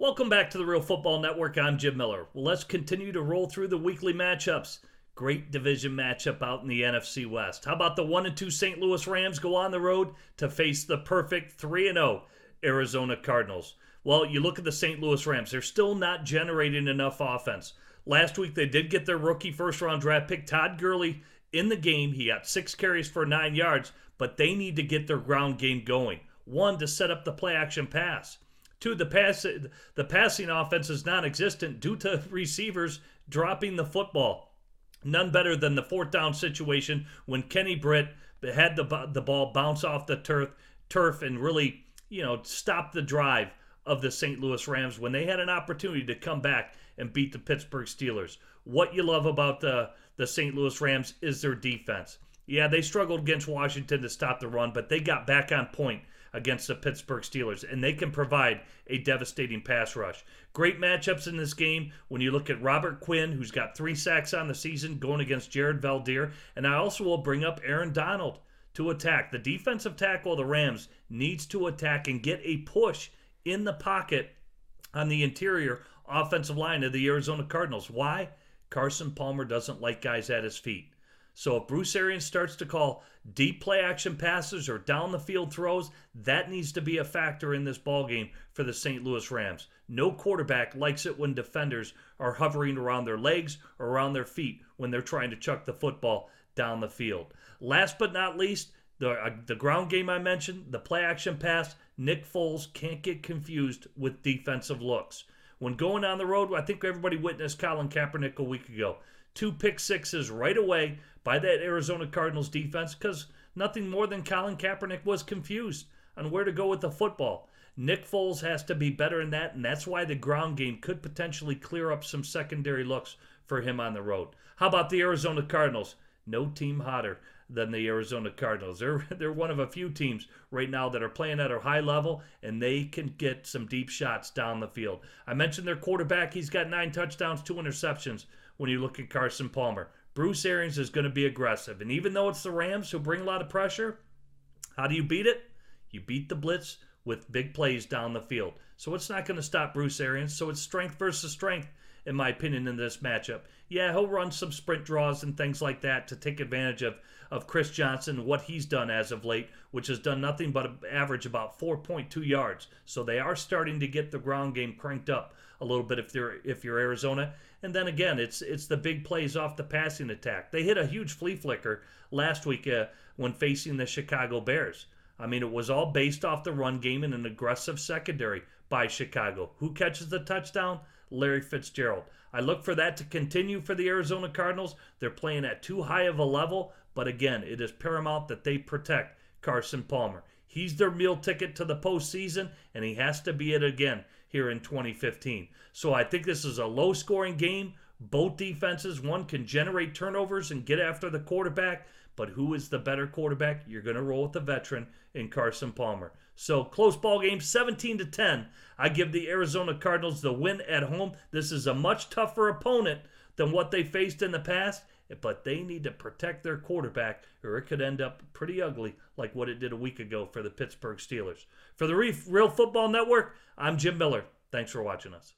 Welcome back to the Real Football Network. I'm Jim Miller. Well, let's continue to roll through the weekly matchups. Great division matchup out in the NFC West. How about the 1-2 St. Louis Rams go on the road to face the perfect 3-0 Arizona Cardinals? Well, you look at the St. Louis Rams. They're still not generating enough offense. Last week, they did get their rookie first-round draft pick, Todd Gurley, in the game. He got 6 carries for 9 yards, but they need to get their ground game going. 1, to set up the play-action pass. 2, the passing offense is non-existent due to receivers dropping the football. None better than the 4th down situation when Kenny Britt had the ball bounce off the turf and really, stop the drive of the St. Louis Rams when they had an opportunity to come back and beat the Pittsburgh Steelers. What you love about the St. Louis Rams is their defense. Yeah, they struggled against Washington to stop the run, but they got back on point against the Pittsburgh Steelers, and they can provide a devastating pass rush. Great matchups in this game when you look at Robert Quinn, who's got 3 sacks on the season, going against Jared Valdir, and I also will bring up Aaron Donald to attack. The defensive tackle of the Rams needs to attack and get a push in the pocket on the interior offensive line of the Arizona Cardinals. Why? Carson Palmer doesn't like guys at his feet. So if Bruce Arians starts to call deep play action passes or down the field throws, that needs to be a factor in this ballgame for the St. Louis Rams. No quarterback likes it when defenders are hovering around their legs or around their feet when they're trying to chuck the football down the field. Last but not least, the ground game I mentioned, the play action pass, Nick Foles can't get confused with defensive looks. When going on the road, I think everybody witnessed Colin Kaepernick a week ago. 2 pick sixes right away by that Arizona Cardinals defense because nothing more than Colin Kaepernick was confused on where to go with the football. Nick Foles has to be better in that, and that's why the ground game could potentially clear up some secondary looks for him on the road. How about the Arizona Cardinals? No team hotter than the Arizona Cardinals. They're one of a few teams right now that are playing at a high level, and they can get some deep shots down the field. I mentioned their quarterback. He's got 9 touchdowns, 2 interceptions when you look at Carson Palmer. Bruce Arians is going to be aggressive, and even though it's the Rams who bring a lot of pressure, how do you beat it? You beat the blitz with big plays down the field. So it's not going to stop Bruce Arians. So it's strength versus strength, in my opinion, in this matchup. Yeah, he'll run some sprint draws and things like that to take advantage of Chris Johnson, what he's done as of late, which has done nothing but average about 4.2 yards. So they are starting to get the ground game cranked up a little bit if you're Arizona. And then again, it's the big plays off the passing attack. They hit a huge flea flicker last week when facing the Chicago Bears. I mean, it was all based off the run game and an aggressive secondary by Chicago. Who catches the touchdown? Larry Fitzgerald. I look for that to continue for the Arizona Cardinals. They're playing at too high of a level, but again, it is paramount that they protect Carson Palmer. He's their meal ticket to the postseason, and he has to be it again here in 2015. So I think this is a low-scoring game. Both defenses, one can generate turnovers and get after the quarterback, but who is the better quarterback? You're going to roll with the veteran in Carson Palmer. So close ball game, 17-10. I give the Arizona Cardinals the win at home. This is a much tougher opponent than what they faced in the past, but they need to protect their quarterback or it could end up pretty ugly like what it did a week ago for the Pittsburgh Steelers. For the Real Football Network, I'm Jim Miller. Thanks for watching us.